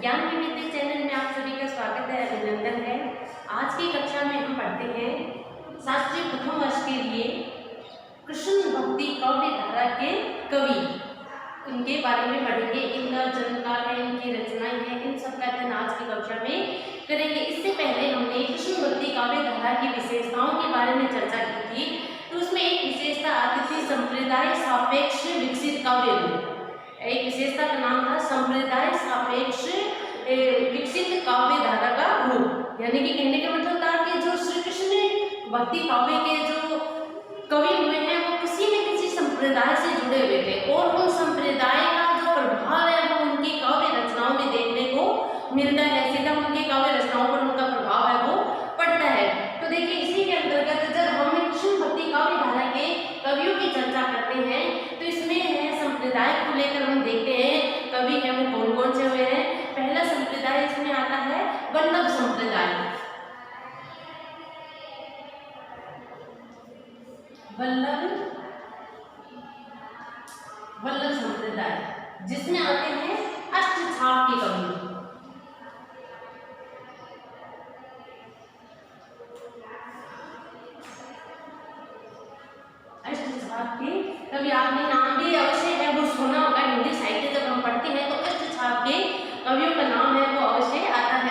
ज्ञान विविधता चैनल में आप सभी का स्वागत है, अभिनंदन है। आज की कक्षा में हम पढ़ते हैं शास्त्रीय प्रथम वर्ष के लिए कृष्ण भक्ति काव्य धारा के कवि, उनके बारे में पढ़ेंगे। इनका जन्मकाल है, इनकी रचनाएं हैं, इन सब का अध्ययन आज की कक्षा में करेंगे। इससे पहले हमने कृष्ण भक्ति काव्य धारा की विशेषताओं के बारे में चर्चा की थी, तो उसमें एक विशेषता आती थी संप्रदाय सापेक्ष विकसित काव्य रूप। एक विशेषता का नाम था संप्रदाय सापेक्ष विकसित काव्य धारा का रूप। यानी कि कहने का मतलब था कि जो श्री कृष्ण भक्ति काव्य के जो कवि हुए हैं वो किसी न किसी संप्रदाय से जुड़े हुए थे और उन संप्रदाय का जो प्रभाव है वो उनकी काव्य रचनाओं में देखने को मिलता है। सीधा उनके काव्य रचनाओं पर उनका प्रभाव है वो पड़ता है। तो देखिए, इसी के अंतर्गत जब हम कृष्ण भक्ति काव्य धारा के कवियों की चर्चा करते हैं तो इसमें है संप्रदाय को लेकर हम देखते हैं कवि है वो कौन कौन से हुए हैं। पहला संप्रदाय इसमें आता है वल्लभ संप्रदाय। वल्लभ संप्रदाय जिसमें आते हैं अष्टछाप के कवि। अष्टछाप के कवि, आपने नाम भी अवश्य है वो सुना होगा। हिंदी साहित्य जब हम पढ़ते हैं तो अष्टछाप के कवियों का नाम है वो अवश्य आता है।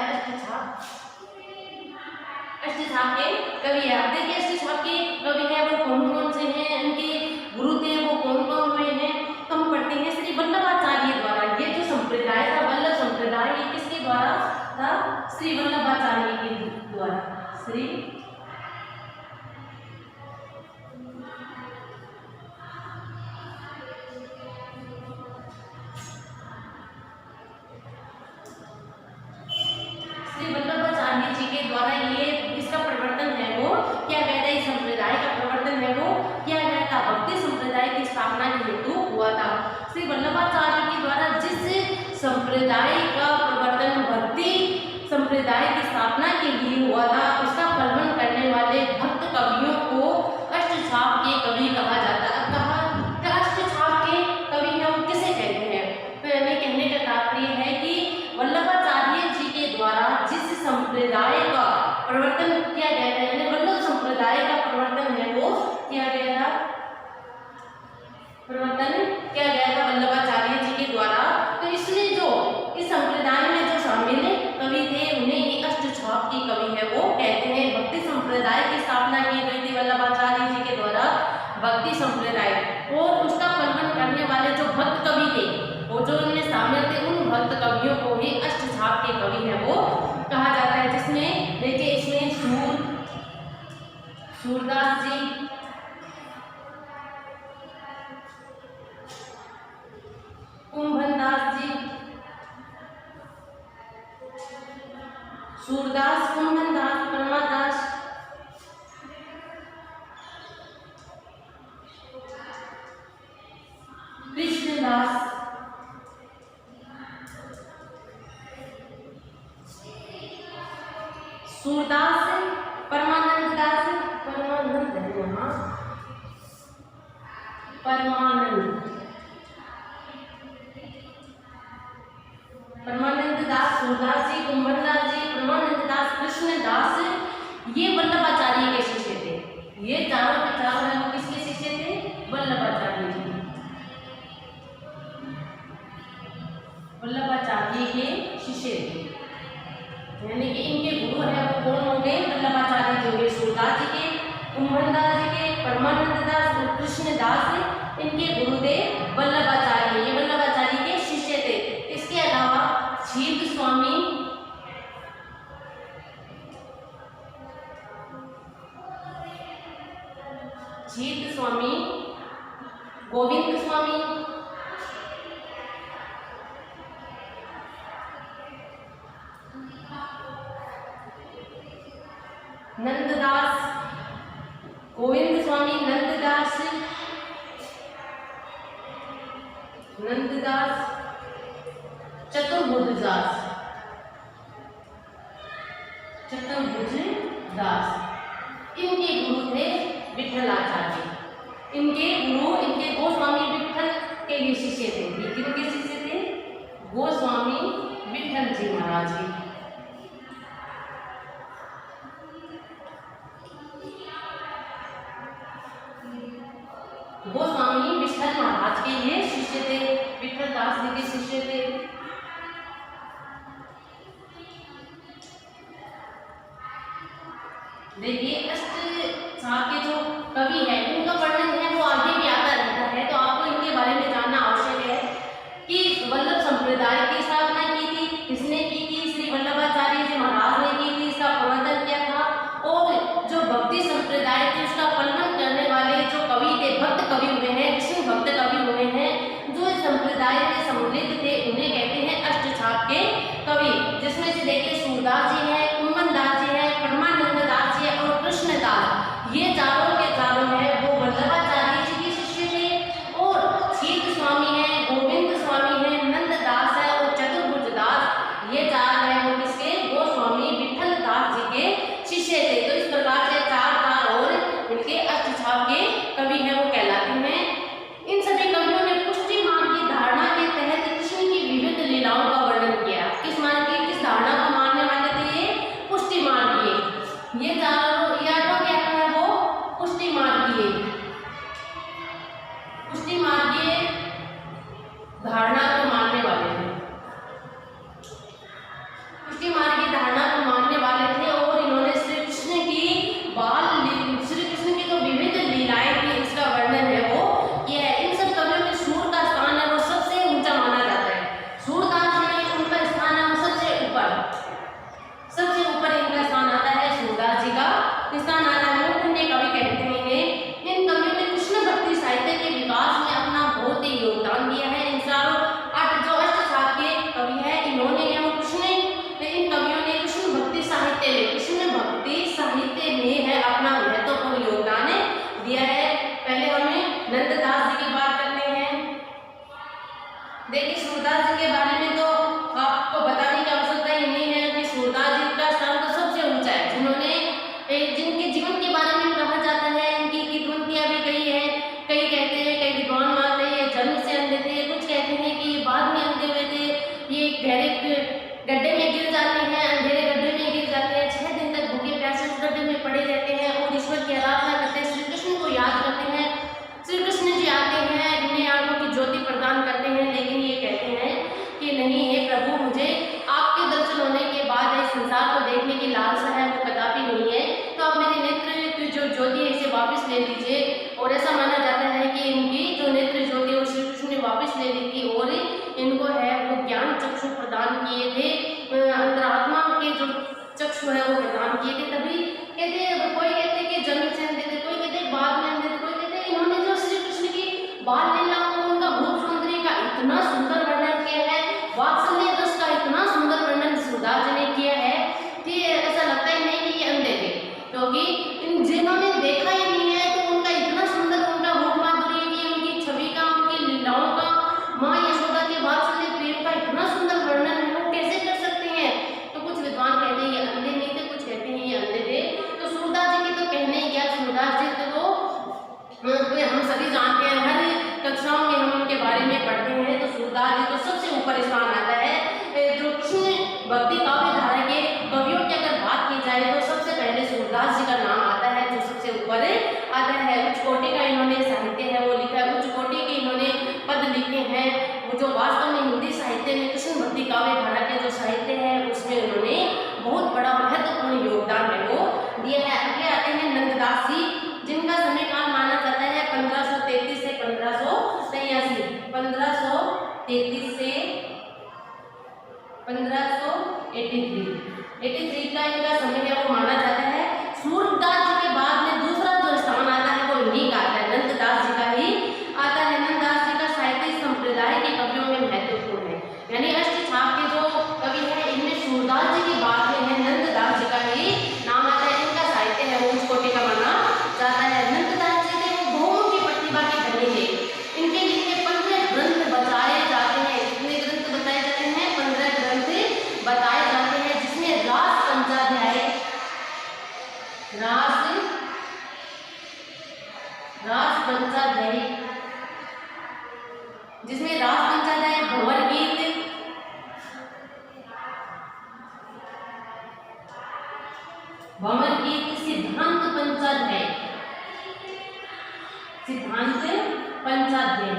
अष्टछाप के कवि है। आप देखिए, अष्टछाप के कवि है वो कौन कौन से हैं, उनके गुरु थे वो कौन कौन हुए हैं। तो हम पढ़ते हैं श्री वल्लभाचार्य द्वारा। ये जो संप्रदाय था वल्लभ संप्रदाय, ये किसके द्वारा था? श्री वल्लभाचार्य के द्वारा। श्री वल्लभाचार्य जी के द्वारा ये इसका प्रवर्तन है वो क्या कहता है, इस संप्रदाय का प्रवर्तन है वो क्या कहता है, भक्ति संप्रदाय की स्थापना के हेतु हुआ था। श्री वल्लभाचार्य के द्वारा जिस संप्रदाय का प्रवर्तन भक्ति संप्रदाय की स्थापना के लिए हुआ था, उसका प्रवर्तन करने वाले भक्त कवियों को अष्टछाप के कवि कहा जाता है। अब कहा अष्टछाप के कवि है वो किसे कहते हैं? तो हमें कहने का तात्पर्य है कि वल्लभाचार्य जी के द्वारा जिस संप्रदाय का प्रवर्तन किया गया था, यानी वल्लभ संप्रदाय का प्रवर्तन है वो किया गया था, प्रवर्तन किया गया था वल्लभाचार्य जी के द्वारा। तो इसलिए जो इस संप्रदाय में जो शामिल कवि थे उन्हें ये अष्टछाप के कवि है वो कहते हैं। भक्ति संप्रदाय की स्थापना की गई थी वल्लभाचार्य जी के द्वारा, भक्ति संप्रदाय, और उसका प्रवर्तन करने वाले जो भक्त कवि थे वो जो उनमें शामिल थे, उन भक्त कवियों को ही अष्टछाप के कवि है वो कहा जाता है। जिसमें देखिए, इसमें सूरदास जी, कुंभनदास जी, सूरदास, कुंभनदास, परमादास, कृष्णदास, सूरदास, परमानंद दास, परमानंद दास, सूरदास जी, कुंभनदास जी, परमानंद दास, कृष्णदास, ये वल्लभाचार्य के शिष्य थे। ये चारों के चारों है वो किसके शिष्य थे? वल्लभाचार्य जी, वल्लभाचार्य के शिष्य थे। यानी कि इनके गुरु है वो कौन होंगे? वल्लभाचार्य जी होंगे। सूरदास जी के, कुंभनदास जी के, परमानंद दास और कृष्णदास इनके गुरु थे वल्लभाचार्य। ये वल्लभाचार्य के शिष्य थे। इसके अलावा छीद स्वामी, गोविंद स्वामी, नंददास, गोविंद स्वामी, नंददास, चतुर्भुजदास, इनके गुरु थे विठलाचार्य। इनके गुरु, इनके गोस्वामी विठल के ये शिष्य थे। किनके शिष्य थे? गोस्वामी विठल जी गोस्वामी विठल महाराज के ये शिष्य थे, विठल दास जी के शिष्य थे। देखिए अष्टछाप के जो कवि है उनका वर्णन है वो आगे भी आता रहता है, तो आपको इनके बारे में जानना आवश्यक है कि वल्लभ संप्रदाय की स्थापना की थी, किसने की थी? श्री वल्लभाचार्य जी महाराज ने की थी। इसका प्रवर्तन किया था, और जो भक्ति संप्रदाय थी उसका पालन करने वाले जो कवि थे, भक्त कवि हुए हैं, कृष्ण भक्त कवि हुए हैं, जो इस संप्रदाय में सम्मिलित थे, उन्हें कहते हैं अष्टछाप के कवि। जिसमें से देखिए सूरदास जी है, कुंभन दास जी है, परमानंद दास जी है और कृष्णदास, ये चारों के चारों है वो वल्लभाचार्य जी के शिष्य थे। और क्षीर स्वामी है, गोविंद स्वामी है, नंद दास है और चतुर्भुज दास, ये चार है वो किसके? गोस्वामी विठल दास जी के शिष्य थे। तो इस प्रकार से चार और उनके अष्टछाप के कवि है वो कहलाते हैं। इन सभी कवियों ने पुष्टि मार्ग की धारणा के तहत कृष्ण की विविध लीलाओं का वर्णन किया। किस मार्ग की, किस धारणा को मानने वाले थे ये? पुष्टि मार्ग की। ये चारों यादों क्या है वो पुष्टि मार्ग की, पुष्टि मार्ग की धारणा को मानने वाले थे, पुष्टि मार्ग की धारणा को मानने वाले थे। और इन्होंने श्री कृष्ण की श्री कृष्ण की जो विविध लीलाएं थी इसका वर्णन है वो किया है। इन सब कवियों में सूर का स्थान है वो सबसे ऊंचा माना जाता है। सूरदास जी उनका स्थान है सबसे ऊपर इनका स्थान आता है, सूरदास जी का स्थान आता है। मूर्धन्य कवि कहते हैं इन्हें। इन कवियों ने कृष्ण भक्ति साहित्य के विकास में अपना बहुत ही योगदान दिया है। इन चारों जो अष्टछाप के कवि है इन्होंने इन कवियों ने कृष्ण भक्ति साहित्य में है अपना महत्वपूर्ण योगदान दिया है। पहले हमें नंददास जी की बात करते हैं। देखिए सूरदास जी के बारे में तो आपको बताने की आवश्यकता ही नहीं है कि सूरदास जी का स्थान तो सबसे ऊंचा है, जिनके जीवन के बारे में कहा जाता है, इनकी किंवदंतियां भी कई है। कई कहते हैं, कई विद्वान मानते हैं जन्म से अंधे थे, कुछ कहते हैं कि बाद में अंधे हुए थे, ये गहरे गड्ढे में गिर जाते हैं, अंधेरे गड्ढे में गिर जाते हैं, 6 दिन तक भूखे प्यासे उस गड्ढे में पड़े रहते हैं और ईश्वर की आराधना करते हैं, श्री कृष्ण को याद करते हैं। श्री कृष्ण जी आते हैं, इन्हें आंखों की ज्योति प्रदान करते हैं, लेकिन ये कहते हैं कि नहीं हे प्रभु, मुझे आपके दर्शन होने के बाद इस संसार को देखने की लालसा है वो कदापि नहीं है, तो आप मेरे नेत्र की जो ज्योति है इसे वापस ले लीजिए। और ऐसा माना जाता है कि इनकी जो नेत्र ज्योति है श्री कृष्ण ने वापस ले ली थी और इनको है वो ज्ञान चक्षु प्रदान किए थे, अंतरात्मा के जो चक्षु है वो प्रदान किए थे। तभी कहते कोई कहते कि जन्म से अंधे थे, कोई कहते बाद में अंधे थे, कोई कहते इन्होंने जो श्री कृष्ण की बाल लीला को उनका रूप सौंदर्य का इतना सुंदर वर्णन किया है, वात्सल्य रस का इतना सुंदर वर्णन सूरदास जी ने किया है कि ऐसा लगता ही नहीं कि ये अंधे थे, क्योंकि जिन्होंने देखा ही नहीं है तो उनका इतना सुंदर उनका रूप माधुर्य की, उनकी छवि का, उनकी लीलाओं का, माँ यशोदा के वात्सल्य प्रेम का इतना सुंदर वर्णन है वो कैसे कर सकते हैं? तो कुछ विद्वान कहते हैं ये अंधे नहीं थे, कुछ कहते हैं ये अंधे थे। तो सूरदास जी की तो कहने ही क्या, सूरदास जी तो हम सभी जानते हैं, हर कक्षाओं में हम उनके बारे में पढ़ते हैं। तो सूरदास जी तो सबसे ऊपर स्थान आता है। जो कृष्ण भक्ति काव्य धारा के कवियों की अगर बात की जाए तो सबसे पहले सूरदास जी का नाम आता है, जो सबसे ऊपर आता है। उच्च कोटि का इन्होंने साहित्य है वो लिखा है, उच्च कोटि के इन्होंने पद लिखे हैं, वो जो वास्तव में हिंदी साहित्य में कृष्ण भक्ति काव्य धारा के जो साहित्य है उसमें उन्होंने बहुत बड़ा महत्वपूर्ण योगदान है वो दिया है। अगले आते हैं नंददास जी, जिनका समय काल माना जाता है 1533 से 1583, 1533 से 1583 का इनका समय है वो माना जाता है। सूरदास जी के बाद में दूसरा जो स्थान आता है वो इन्हीं का आता है, नंददास जी का ही आता है। नंददास जी का साहित्य संप्रदाय के कवियों में महत्वपूर्ण है, यानी अष्टछाप के जो कवि है इनमें सूरदास जी के बाद में है नंददास जी का ही नाम आता है। इनका साहित्य है वो उच्च कोटि का माना जाता है। नंददास जी थे वो बहुमुखी प्रतिभा के धनी थे। इनके लिखे 15 ग्रंथ बताए जाते हैं। कितने ग्रंथ बताए जाते हैं? 15 ग्रंथ बताए जाते हैं, जिसमें रास पंचाध्याय, जिसमें रास पंचाध्याय, भंवर गीत, सिद्धांत पंचाध्याय, सिद्धांत पंचाध्यायी।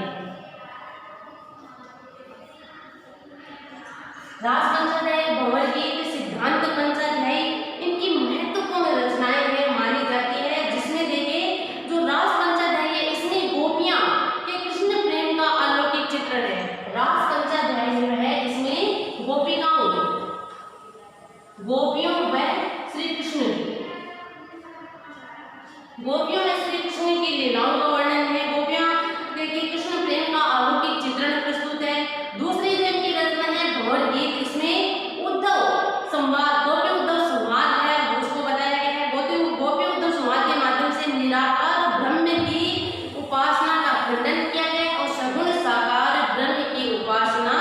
रास पंचाध्यायी, भंवर गीत, सिद्धांत पंचाध्यायी इनकी महत्वपूर्ण रचनाएं हैं मानी जाती है। जिसमें देखिए जो रास पंचाध्यायी है इसमें गोपियां के कृष्ण प्रेम का अलौकिक चित्रण है। रास पंचाध्यायी जो है इसमें गोपियों व श्री कृष्ण, गोपियों में श्री कृष्ण की लीलाओं का वर्णन है। गोपियां देखिए कृष्ण प्रेम का अलौकिक चित्रण प्रस्तुत है। दूसरी जो इनकी रचना है भंवर गीत, इसमें उद्धव संवाद, गोपी उद्धव संवाद है उसको बताया गया है। गोपी उद्धव संवाद के माध्यम से निराकार ब्रह्म की उपासना का खंडन किया गया है और सगुण साकार ब्रह्म की उपासना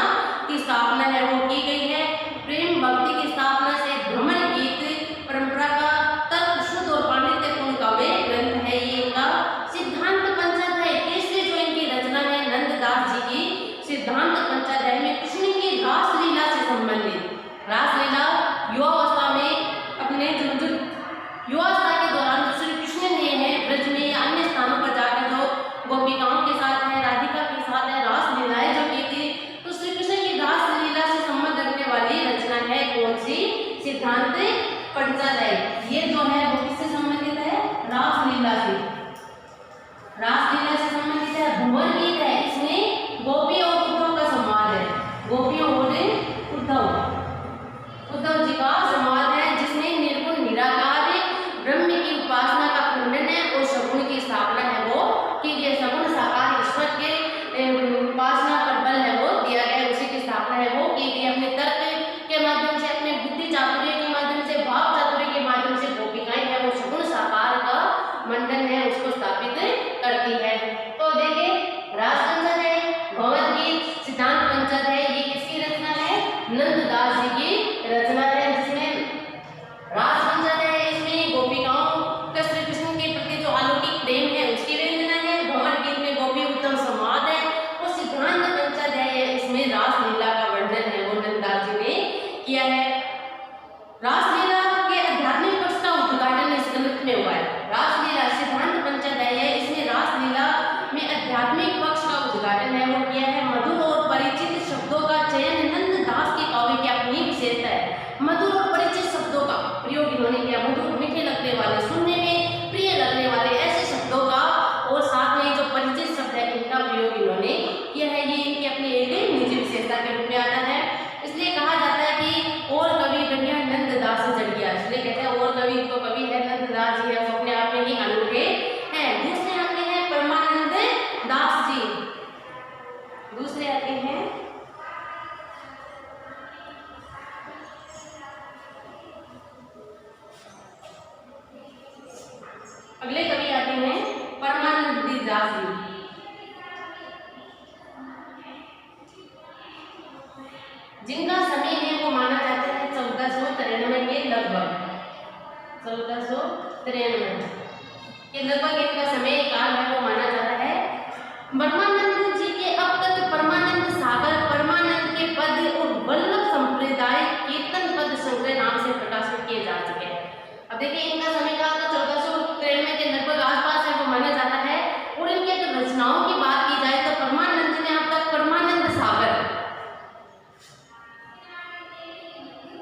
की स्थापना है वो की गई है। प्रेम भक्ति की स्थापना से भ्रमर गीत परंपरा का तर्क शुद्ध और पांडित्यपूर्ण काव्य ग्रंथ है ये इनका। सिद्धांत पंचाध्याय, तीसरी जो इनकी रचना है नंददास जी की सिद्धांत पंचाध्याय में कृष्ण की रासलीला से संबंधित, रासलीला युवावस्था में अपने जो युवावस्था के दौरान जो श्री कृष्ण ने है ब्रज में या अन्य स्थानों पर जाकर जो गोपिकाओं के साथ है, राधिका के साथ है रासलीलाएं जो की थी, तो श्री कृष्ण की रासलीला से संबंध रखने वाली रचना है कौन सी? सिद्धांत पंचाध्याय। ये जो है वो किससे संबंधित है? रासलीला से, रासलीला से संबंधित है। भंवर गीत है, इसमें गोपी और उद्धव का संवाद है, गोपियों और उद्धव जी का संवाद है जिसमें निर्गुण निराकार ब्रह्म की उपासना का खंडन है और सगुण की स्थापना है वो कि ये सगुण साकार ईश्वर के उपासना पर बल है वो दिया गया, उसी की स्थापना है वो कि अपने तर्क के माध्यम से, अपने बुद्धि चातुर्य के माध्यम से, भाव चातुर्य के माध्यम से गोपिकाएं है वो सगुण साकार का मंडन है उसको स्थापित करती है। तो देखिए रास पंचाध्याय, भंवर गीत, सिद्धांत पंचाध्याय ये किसकी रचना है? नंददास जी की रचना है। जिसमें रास पंचाध्याय इसमें गोपिकाओं का श्री कृष्ण के प्रति जो अलौकिक प्रेम है उसकी वेदना है। भंवर गीत में गोपी उत्तम संवाद है और सिद्धांत पंचाध्याय है इसमें रासलीला का वर्णन है वो नंददास जी ने किया है। रासलीला के आध्यात्मिक पक्ष का उद्घाटन इस ग्रंथ में हुआ है। रासलीला सिद्धांत पंचाध्याय है इसमें रासलीला में आध्यात्मिक पक्ष का उद्घाटन है वो किया है। मधुर और परिचित शब्दों का चयन नंददास के काव्य की अपनी विशेषता है। मधुर और परिचित शब्दों का प्रयोग इन्होंने किया, मधुर मीठे लगने वाले, सुनने में प्रिय लगने वाले ऐसे शब्दों का और साथ में जो परिचित शब्द है इनका प्रयोग इन्होंने किया है। ये इनकी अपनी एक निजी विशेषता के रूप में आता है। इसलिए कहा जाता है कि और कवि बढ़िया नंददास से चढ़ गया, इसलिए कहते हैं और कवि तो कवि है नंददास जी है वो अपने आप में ही अनूठे हैं। दूसरे आते हैं परमानंद दास जी, दूसरे आते हैं अगले कवि आते हैं परमानंद दास जी। जिनका समय है वो माना जाता है 1493 के लगभग, 1493 के लगभग इनका समय काल है वो माना जाता है। परमानंद जी के अब तक परमानंद सागर, परमानंद के पद और वल्लभ संप्रदाय कीर्तन पद संग्रह नाम से प्रकाशित किए जा चुके हैं। अब देखिए इनका समय काल तो 1493 के लगभग आसपास है वो माना जाता है। और इनके अगर रचनाओं की बात की जाए तो परमानंद जी ने अब तक परमानंद सागर,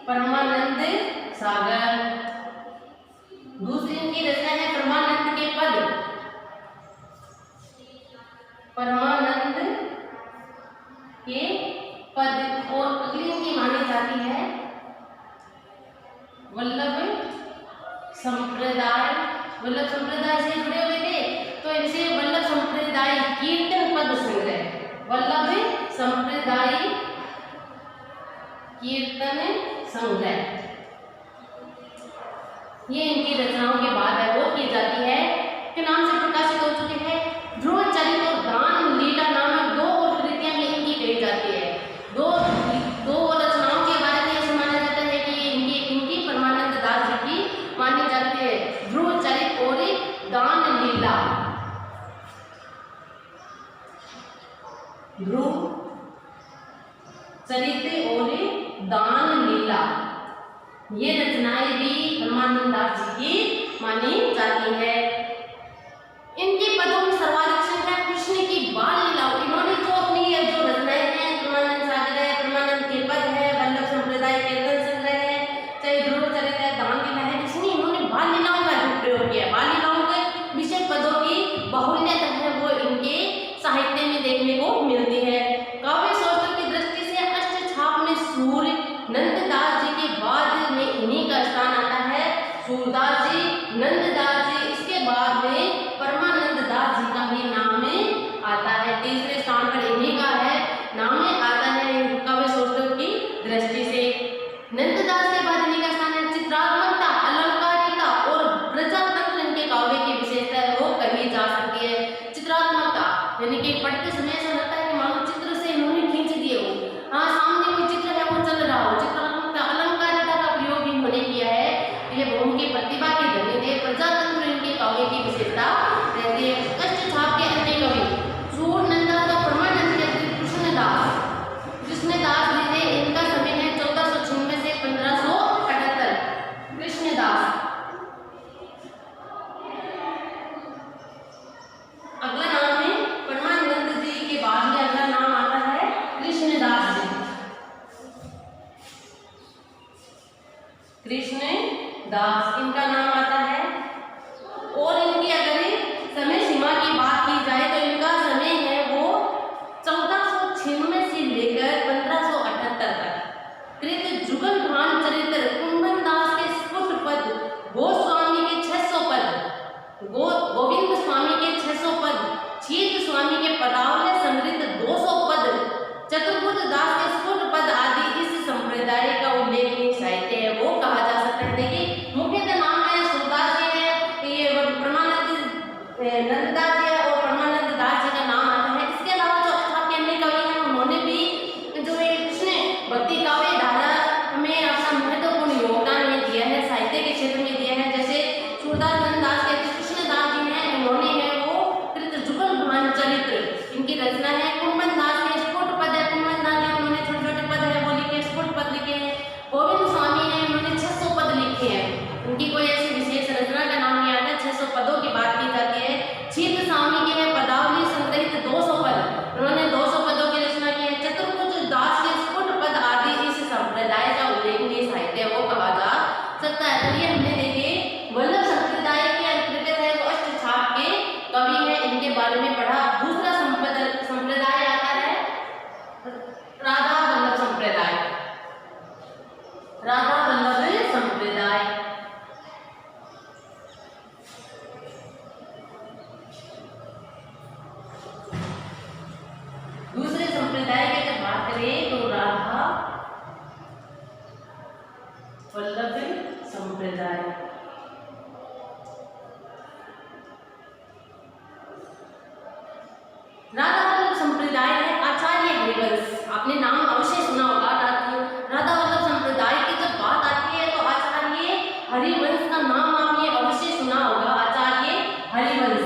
परमानंद सागर, दूसरी इनकी रचना है परमानंद के पद, परमानंद के पद, और अगली इनकी मानी जाती है वल्लभ संप्रदाय। वल्लभ संप्रदाय से जुड़े हुए थे तो इनसे वल्लभ संप्रदाय कीर्तन पद संग्रह, वल्लभ संप्रदाय कीर्तन संग्रह, ये इनकी रचनाओं के बाद है वो की जाती है के नाम से प्रकाशित हो चुके हैं। ध्रुव चरित और दान लीला नामक दो और कृतियां भी इनकी कही जाती है। दो रचनाओं के बारे में ऐसा माना जाता है कि इनकी परमानंद दास जी की मानी जाती है, ध्रुव चरित और दान लीला। ध्रुव चरित और दान लीला ये रचनाएं भी परमानंद दास जी की मानी जाती है। इनके पदों में सर्वाधिक संख्या कृष्ण की यानी कि पढ़ते समय ऐसा लगता है कि मानो चित्र से इन्होंने खींच दिए हो। हाँ, सामने कोई चित्र है वो चल रहा हो। चित्रात्मकता अलंकारिता का प्रयोग इन्होंने किया है। ये उनकी प्रतिभा के धनी थे। प्रजातंत्र इनके काव्य की विशेषता रहती है। कष्टछाप के अन्य कवि सूरनंदा तो परमानंद के कृष्णदास जी थे। इनका समय है 1496 से 1578। कृष्णदास। अगला नाम है परमानंद जी के बाद में अगला नाम आता है कृष्णदास जी। कृष्णदास इनका नाम आता है। और इनकी अगर समय सीमा की बात की जाए तो इनका समय है वो 1496 से लेकर 1578 तक। कृत जुगल भान चरित्र कुंभन दास के स्फुट पद, गोस्वामी के 600 पद, गोविंद स्वामी के 600 पद, चीत स्वामी के पदावले समृद्ध 200 पद, चतुर्बुद्ध दास के स्फुट पद आदि इस संप्रदाय का उल्लेखनीय साहित्य है वो कहा जा सकता है। देखिए मुख्यतः नाम है सूरदास जी है, ये परमानंद नंददास जी है और परमानंद दास जी का नाम आता है। इसके अलावा जो अष्टाध्यायी के अन्य कवि हैं उन्होंने भी जो कृष्ण भक्ति काव्य धारा में अपना महत्वपूर्ण योगदान में दिया है, साहित्य के क्षेत्र में दिया है। जैसे सूरदास नंददास के कृष्णदास जी हैं, इन्होंने है वो कृत जुगल भान चरित्र इनकी रचना है। कुंभन दास के स्फुट पद है, कुंभन दास जी उन्होंने छोटे छोटे पद है वो लिखे, स्फुट पद लिखे हैं। गोविंद स्वामी है, उन्होंने 600 पद लिखे हैं। उनकी कोई ऐसी विशेष रचना का नाम नहीं आता, 600 पदों की बात की जाती है। चीत स्वामी के है पदावली संग्रहित 200 पद, उन्होंने 200 पदों की रचना की है। चतुर्भुज दास के स्फुट पद आदि इस संप्रदाय का उल्लेखनीय साहित्य वो कहा जा सकता है। तो ये हमने देखे वल्लभ संप्रदाय के अंतर्गत है वो अष्टछाप के कवि है, इनके बारे में पढ़ा। दूसरा संप्रदाय आता है राधा वल्लभ संप्रदाय। राधा वल्लभ संप्रदाय दूसरे संप्रदाय की जब बात करें तो राधा वल्लभ संप्रदाय। राधा वल्लभ संप्रदाय है आचार्य हरिवंश। आपने नाम अवश्य सुना होगा। राधा वल्लभ संप्रदाय की जब बात आती है तो आचार्य हरिवंश का नाम आपने अवश्य सुना होगा। आचार्य हरिवंश।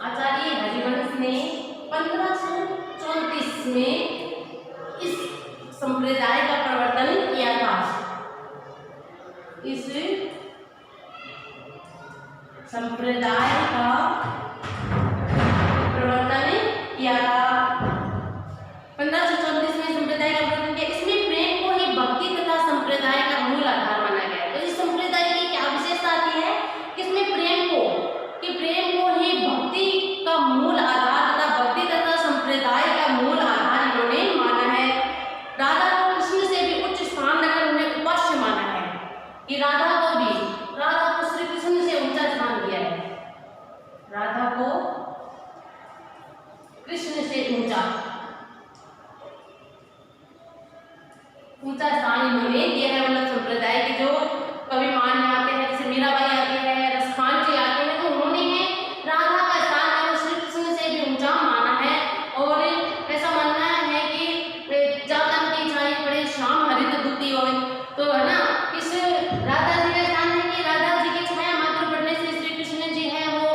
आचार्य हरिवंश ने 1534 में इस संप्रदाय का प्रवर्तन किया था। इस संप्रदाय का प्रवर्तन किया था। 1534 में संप्रदाय का प्रवर्तन किया। इसमें प्रेम को ही भक्ति तथा संप्रदाय का मूल आधार माना गया। तो इस संप्रदाय की क्या विशेषता आती है कि इसमें प्रेम को ही भक्ति का मूल आधार तथा भक्ति तथा संप्रदाय का मूल आधार इन्होंने माना है। राधा को कृष्ण से भी उच्च स्थान देकर उन्हें उपास्य माना है कि राधा को श्री कृष्ण से ऊंचा स्थान दिया है। राधा को कृष्ण से ऊंचा स्थान इन्होंने दिया है। वल्लभ संप्रदाय के जो कवि मान आते हैं, जैसे मीराबाई आती है, रसखान जी आते हैं, तो उन्होंने राधा का स्थान है वो श्री कृष्ण से भी ऊंचा माना है। और ऐसा मानना है कि जातम की छाई पड़े श्याम हरित दूती हो, तो है ना इस राधा जी का स्थान है कि राधा जी की छाया मात्र पड़ने से श्री कृष्ण जी है वो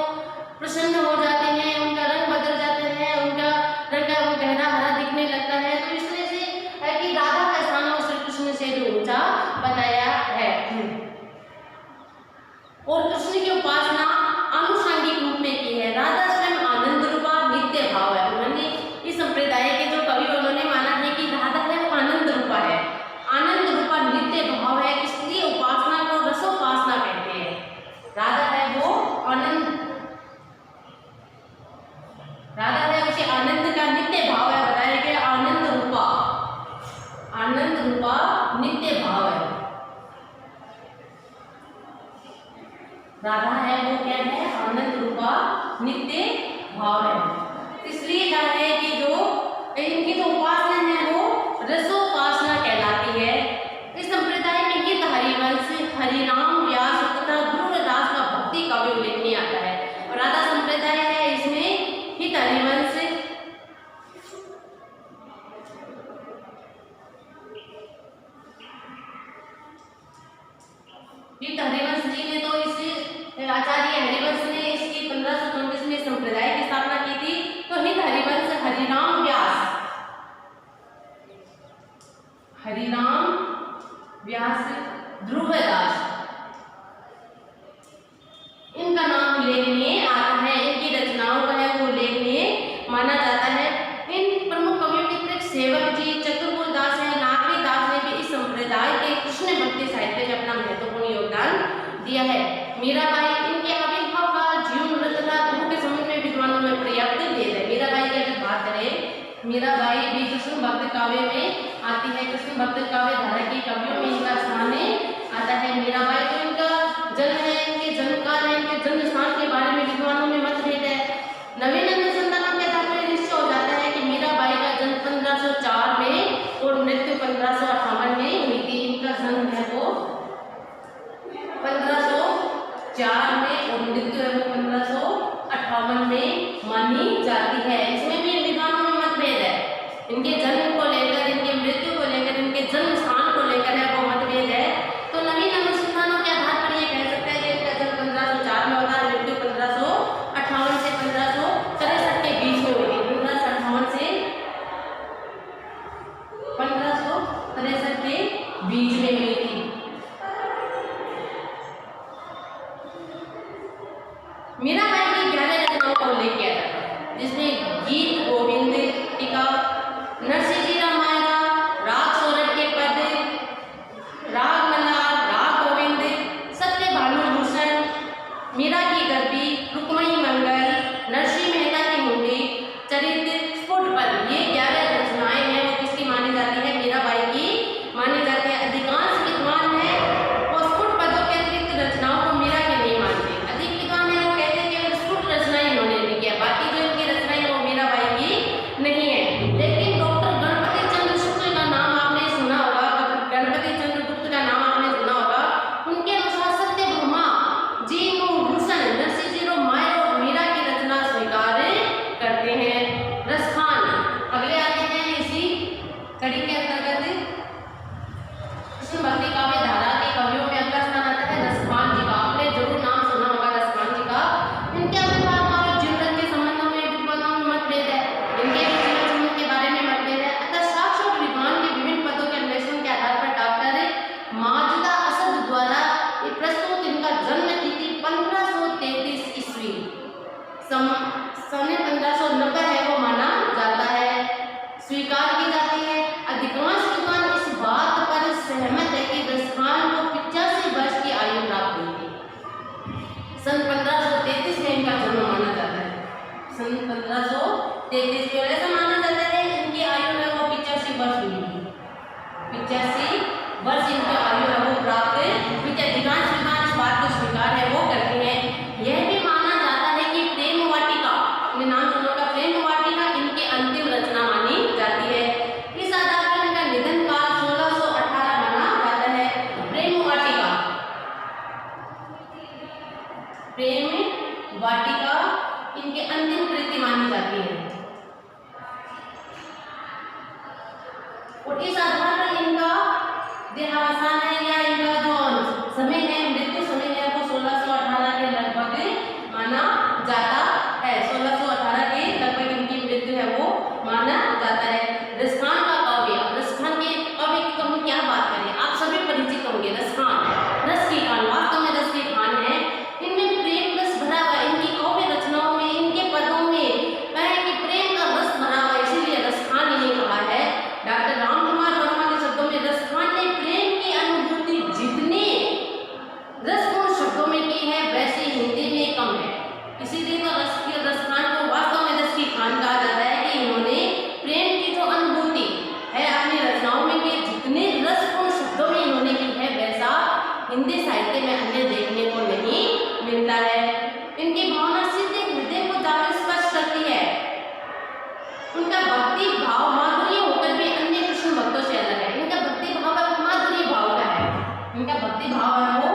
प्रसन्न हो जाते हैं, उनका रंग बदल जाते हैं, उनका रंग वो गहरा हरा दिखने लगता है। तो इस तरह से है कि राधा का स्थान वो श्री कृष्ण से भी ऊंचा बताया है। और कृष्ण की उपासना आनुषंगिक रूप में की है। राधा स्वयं आनंद रूपा नित्य भाव है। उन्होंने इस संप्रदाय के जो कवि उन्होंने माना है कि राधा है वो आनंद रूपा है, आनंद रूपा नित्य भाव है, इसलिए उपासना को रसोपासना कहते हैं। राधा है वो आनंद, राधा है उसे आनंद का नित्य भाव है। बताया कि आनंद रूपा नित्य भाव है। राधा है वो क्या है? आनंद रूपा नित्य भाव है। इसलिए क्या है कि जो इनकी जो उपासना है वो रसोपासना कहलाती है। इस संप्रदाय में गीत हरिवंश, हरिनाम व्यास तथा आचार्य हरिवंश ने इसकी 1534 में संप्रदाय की स्थापना की थी। तो हिंद हरिवंश हरिराम व्यास ध्रुवदास इनका नाम उल्लेखनीय आता है। इनकी रचनाओं का है वो उल्लेखनीय माना जाता है। इन प्रमुख कवियों के अतिरिक्त सेवक जी, चतुर्भुज दास है, नागरी दास ने भी इस संप्रदाय के कृष्ण भक्ति साहित्य में अपना महत्वपूर्ण योगदान दिया है। मीराबाई, इनके आविर्भाव का जीवन रचना गुरु के संबंध में विद्वानों में पर्याप्त भेद है। मीराबाई की अगर बात करें, मीराबाई भी कृष्ण भक्त काव्य में आती है। कृष्ण भक्त काव्य धारा के कवियों में इनका स्थान आता है। मीराबाई तो इनका जन्म है, इनके जन्मकाल है, इनके जन्म स्थान के बारे में विद्वानों में मतभेद है। नवीन अनुसंधानों के आधार पर निश्चय हो जाता है कि मीराबाई का जन्म 1504 में और मृत्यु 1558 में हुई थी। इनका जन्म है वो 1504 में और मृत्यु है वो 1558 में मानी जाती है। इसमें भी विद्वानों में मतभेद है। इनके जन्म को लेकर, इनके मृत्यु को लेकर, इनके जन्म स्थान को लेकर है वो मतभेद है। तो नवीन अनुसंधानों के आधार पर ये कह सकते हैं कि इनका जन्म 1504 में होता है, मृत्यु 1558 से 1563 के बीच में हुई थी। 1558 से 1563 के बीच में हुई थी। मीराबाई की 11 रचनाओं का उल्लेख किया जाता है, जिसमें गीत गोविंद, टीका, नरसिंह जी रामायण, राग सोरठ के पद, राग मल्हार, राग गोविंद, सत्य भानु भूषण, मीरा की गरबी, रुक्मणी मंगल, नरसिंह मेहता की मुंडी, चरित्र, स्फुट पद, ये 11 रचनाएं हैं वो किसकी मानी जाती है? मीराबाई की मानी जाती है। अधिकांश विद्वान है वो स्फुट पदों के अतिरिक्त रचनाओं को मीरा के नहीं मानते। अधिक विद्वान है वो कहते हैं कि स्फुट रचनाएं इन्होंने नहीं किया, बाकी जो इनकी रचनाएं वो मीराबाई की नहीं है। लेकिन डॉक्टर गणपति चंद्र शुक्ल का नाम आपने सुना होगा, गणपति चंद्र गुप्त का नाम आपने सुना होगा। उनके अनुसार सत्यभामा जी को भूषण, नरसिंह जी रामायण और मीरा की रचना स्वीकार करते हैं। रसखान अगले आते हैं इसी कड़ी के अंतर्गत कृष्ण भक्ति काव्य धारा के कवियों में अगला स्थान आता है रसखान जी का। आपने जरूर नाम सुना होगा रसखान जी का। इनके आविर्भाव का और जीवन के संबंधों में विद्वानों में मतभेद है। इनके जीवन संबंध के बारे में मतभेद है। अतः साक्ष्य और विद्वान के विभिन्न पदों के अन्वेषण के आधार पर डॉक्टर माजिदा असद द्वारा प्रस्तुत इनका जन्म तिथि 1533 ईस्वी सन 1590 है वो माना जाता है, स्वीकार की जाती है। अधिकांश विद्वान इस बात पर सहमत है कि रसखान को 85 वर्ष की आयु प्राप्त हुई थी। सन 1533 में इनका जन्म माना जाता है। सन 1533 में ऐसा माना जाता है इनकी आयु है वो 85 वर्ष हुई थी। 85 वर्ष इनकी आयु है वो प्राप्त हुई थी। अधिकांश विद्वान इस बात को स्वीकार है वो करते हैं। यह भी माना जाता है कि प्रेम वाटिका, आपने नाम सुना होगा, प्रेम वाटिका इनकी अंतिम रचना मानी जाती है। इस आधार पर इनका निधन काल 1618 माना जाता है। प्रेम वाटिका इनके अंतिम कृति मानी जाती है और इस आधार पर इनका देहावसान है या इनका जो समय है, मृत्यु समय है वो 1618 के लगभग माना जाता है। 1618 के लगभग इनकी मृत्यु है वो माना जाता है। रसखान का काव्य, रसखान के काव्य की हम क्या बात करें, आप सभी परिचित होंगे। रसखान, रस की खान, वास्तव में रस की खान है। इनमें प्रेम रस भरा हुआ, इनकी काव्य रचनाओं में, इनके पदों में कहे कि प्रेम का रस भरा हुआ, इसीलिए रसखान इन्हें कहा है। डॉक्टर रामकुमार वर्मा के शब्दों में रसखान ने प्रेम की अनुभूति जितनी रसपूर्ण शब्दों में की है वैसे हिंदी में कम है। इसीलिए तो रसखान को वास्तव में रस की खान कहा जाता है कि इन्होंने प्रेम की जो अनुभूति है अपनी रचनाओं में की, जितने रसपूर्ण शब्दों में इन्होंने की है वैसा हिंदी साहित्य में अन्य देखने को नहीं मिलता है। इनकी भावना सीधे हृदय को जाकर स्पर्श करती है। उनका भक्ति भाव माधुर्य होकर भी अन्य कृष्ण भक्तों से अलग है। इनका भक्ति भाव का माधुर्य भाव का है। इनका भक्ति भाव है वो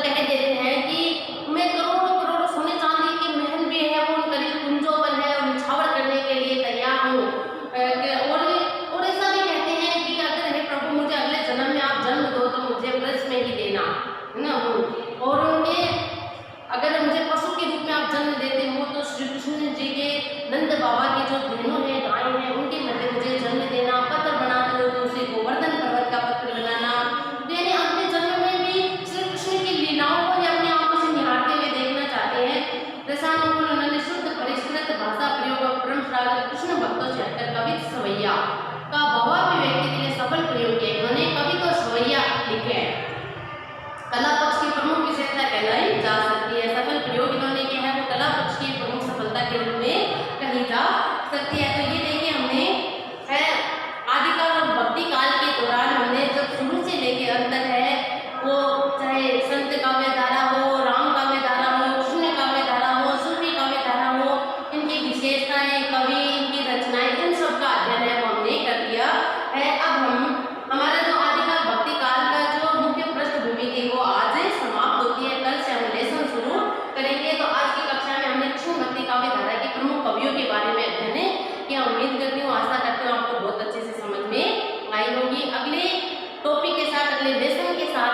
कह देते हैं कि मैं करोड़ों करोड़ों सोने चांदी के महल भी है वो उन करीब कुंजों पर है और निछावर करने के लिए तैयार हूँ। और ऐसा भी कहते हैं कि अगर हे प्रभु मुझे अगले जन्म में आप जन्म दो तो मुझे वृक्ष में ही देना, है ना। और उनमें अगर मुझे पशु के रूप में आप जन्म देते हो तो श्री कृष्ण जी के नंद बाबा की जो बहनों है गाय है उनके मध्य मुझे जन्म देना। पत्र बनाते हो तो उसे गोवर्धन पर्वत का पत्र बनाना। यानी अपने जन्म में भी श्री कृष्ण की लीलाओं को अपनी आंखों से निहारते हुए देखना चाहते हैं। रसानुकूल उन्होंने शुद्ध परिष्कृत भाषा प्रयोग और परंपरागत कृष्ण भक्तों से हटकर कवित सवैया का भावाभिव्यक्ति के लिए सफल प्रयोग किया। इन्होंने कवित और सवैया लिखे हैं। कला पक्ष की प्रमुख विशेषता कहलाई जा सकती है। सफल प्रयोग इन्होंने किया है वो कला पक्ष की प्रमुख सफलता के रूप में कही जा सकती है। तो ये देखिए हमने आदिकाल और भक्ति काल के दौरान हमने जब शुरू से लेके अंत तक है वो चाहे संत काव्य धारा हो, राम काव्य धारा हो, कृष्ण काव्य धारा हो, सूफी काव्य धारा हो, इनकी विशेषताएं, कवि, इनकी रचनाएं, इन सब का अध्ययन है वो हमने कर लिया है। अब हम हमारा जो आदिकाल भक्ति काल का जो मुख्य पृष्ठभूमि थी वो आज समाप्त होती है। कल से हम लेसन शुरू करेंगे। तो आज की कक्षा में हमने कृष्ण भक्ति काव्य धारा के प्रमुख कवियों के बारे में अध्ययन किया। उम्मीद करती हूँ, आशा करती हूँ आपको बहुत अच्छे से समझ में आई होगी। अगले टॉपिक के साथ, अगले लेसन के साथ